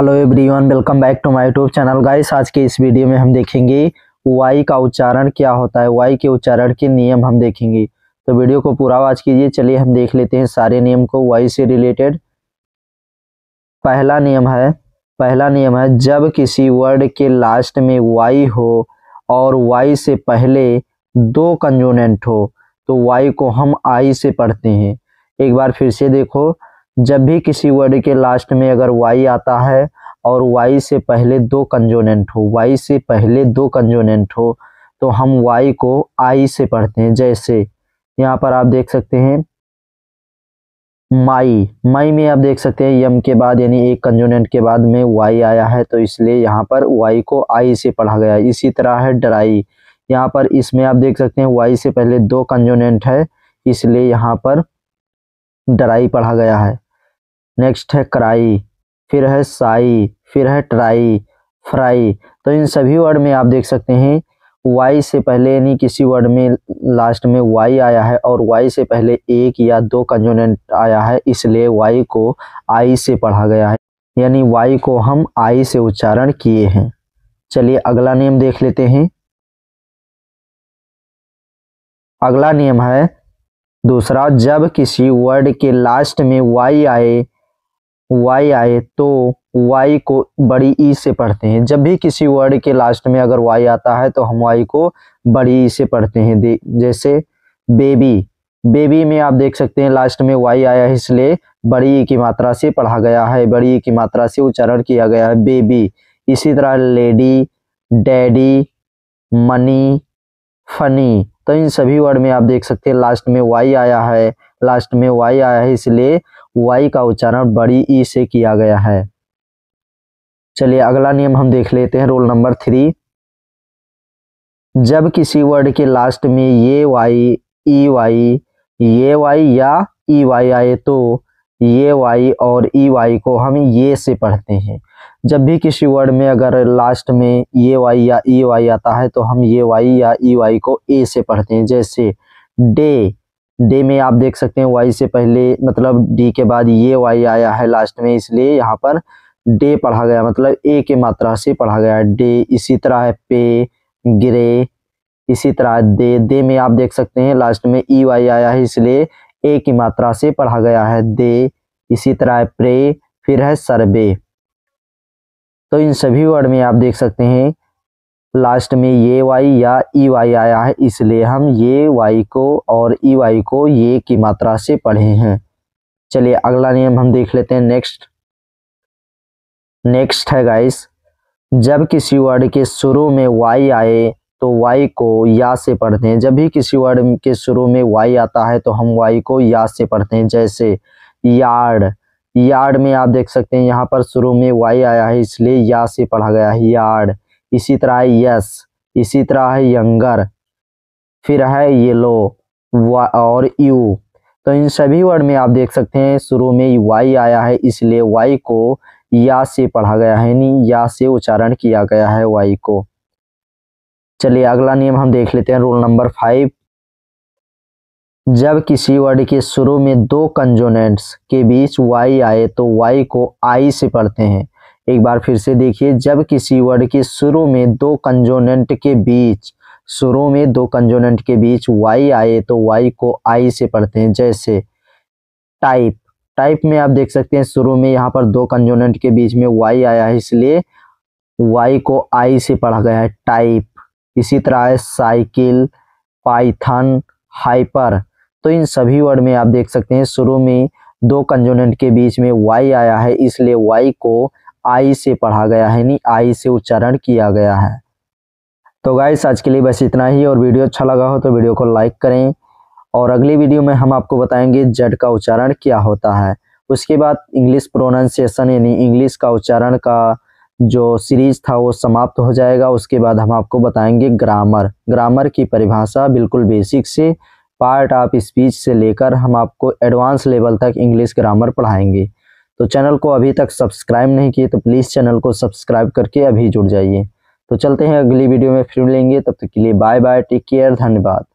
Hello everyone, welcome back to my YouTube channel. Guys, आज के इस वीडियो में हम देखेंगे वाई का उच्चारण क्या होता है, वाई के उच्चारण के नियम हम देखेंगे। तो वीडियो को पूरा वॉच कीजिए। चलिए हम देख लेते हैं सारे नियम को वाई से रिलेटेड। पहला नियम है जब किसी वर्ड के लास्ट में वाई हो और वाई से पहले दो कंसोनेंट हो तो वाई को हम आई से पढ़ते हैं। एक बार फिर से देखो, जब भी किसी वर्ड के लास्ट में अगर वाई आता है और वाई से पहले दो कंसोनेंट हो तो हम वाई को आई से पढ़ते हैं। जैसे यहाँ पर आप देख सकते हैं माई में आप देख सकते हैं यम के बाद यानी एक कंसोनेंट के बाद में वाई आया है, तो इसलिए यहाँ पर वाई को आई से पढ़ा गया है। इसी तरह है ड्राई, यहाँ पर इसमें आप देख सकते हैं वाई से पहले दो कंसोनेंट है, इसलिए यहाँ पर ड्राई पढ़ा गया है। नेक्स्ट है क्राई, फिर है साई, फिर है ट्राई, फ्राई। तो इन सभी वर्ड में आप देख सकते हैं वाई से पहले यानी किसी वर्ड में लास्ट में वाई आया है और वाई से पहले एक या दो कंसोनेंट आया है, इसलिए वाई को आई से पढ़ा गया है, यानी वाई को हम आई से उच्चारण किए हैं। चलिए अगला नियम देख लेते हैं। अगला नियम है दूसरा, जब किसी वर्ड के लास्ट में वाई आए तो वाई को बड़ी ई से पढ़ते हैं। जब भी किसी वर्ड के लास्ट में अगर वाई आता है तो हम वाई को बड़ी ई से पढ़ते हैं। जैसे बेबी में आप देख सकते हैं लास्ट में वाई आया है, इसलिए बड़ी ई की मात्रा से पढ़ा गया है, बड़ी ई की मात्रा से उच्चारण किया गया है बेबी। इसी तरह लेडी, डैडी, मनी, फनी। तो इन सभी वर्ड में आप देख सकते हैं लास्ट में वाई आया है, इसलिए वाई का उच्चारण बड़ी ई से किया गया है। चलिए अगला नियम हम देख लेते हैं, रोल नंबर 3। जब किसी वर्ड के लास्ट में ये वाई या ई वाई आए तो ये वाई और ई वाई को हम ये से पढ़ते हैं। जब भी किसी वर्ड में अगर लास्ट में ये वाई या ई वाई आता है तो हम ये वाई या ई वाई को ए से पढ़ते हैं। जैसे डे में आप देख सकते हैं वाई से पहले मतलब डी के बाद ये वाई आया है लास्ट में, इसलिए यहाँ पर डे पढ़ा गया, मतलब ए के मात्रा से पढ़ा गया है डे। इसी तरह है पे, गिरे, इसी तरह दे में आप देख सकते हैं लास्ट में ई वाई आया है, इसलिए ए की मात्रा से पढ़ा गया है दे। इसी तरह है प्रे, फिर है सर्वे। तो इन सभी वर्ड में आप देख सकते हैं लास्ट में ये वाई या ई वाई आया है, इसलिए हम ये वाई को और ई वाई को ये की मात्रा से पढ़े हैं। चलिए अगला नियम हम देख लेते हैं। नेक्स्ट है गाइस, जब किसी वर्ड के शुरू में वाई आए तो वाई को या से पढ़ते हैं। जब भी किसी वर्ड के शुरू में वाई आता है तो हम वाई को या से पढ़ते हैं। जैसे यार्ड में आप देख सकते हैं यहाँ पर शुरू में वाई आया है, इसलिए या से पढ़ा गया है यार्ड। इसी तरह है यस, इसी तरह है यंगर, फिर है येलो और यू। तो इन सभी वर्ड में आप देख सकते हैं शुरू में वाई आया है, इसलिए वाई को या से पढ़ा गया है, यानी या से उच्चारण किया गया है वाई को। चलिए अगला नियम हम देख लेते हैं, रोल नंबर 5। जब किसी वर्ड के शुरू में दो कंसोनेंट्स के बीच वाई आए तो वाई को आई से पढ़ते हैं। एक बार फिर से देखिए, जब किसी वर्ड के शुरू में दो कंसोनेंट के बीच वाई आए तो वाई को आई से पढ़ते हैं। जैसे टाइप में आप देख सकते हैं शुरू में यहाँ पर दो कंसोनेंट के बीच में वाई आया है, इसलिए वाई को आई से पढ़ा गया है टाइप। इसी तरह है साइकिल, पाइथन, हाइपर। तो इन सभी वर्ड में आप देख सकते हैं शुरू में दो कंसोनेंट के बीच में वाई आया है, इसलिए वाई को आई से पढ़ा गया है, यानी आई से उच्चारण किया गया है। तो गाइस आज के लिए बस इतना ही, और वीडियो अच्छा लगा हो तो वीडियो को लाइक करें, और अगली वीडियो में हम आपको बताएंगे जेड का उच्चारण क्या होता है। उसके बाद इंग्लिश प्रोनाउंसिएशन यानी इंग्लिश का उच्चारण का जो सीरीज था वो समाप्त हो जाएगा। उसके बाद हम आपको बताएंगे ग्रामर की परिभाषा, बिल्कुल बेसिक से पार्ट ऑफ स्पीच से लेकर हम आपको एडवांस लेवल तक इंग्लिश ग्रामर पढ़ाएंगे। तो चैनल को अभी तक सब्सक्राइब नहीं किए तो प्लीज़ चैनल को सब्सक्राइब करके अभी जुड़ जाइए। तो चलते हैं अगली वीडियो में फिर मिलेंगे, तब तक के लिए बाय बाय, टेक केयर, धन्यवाद।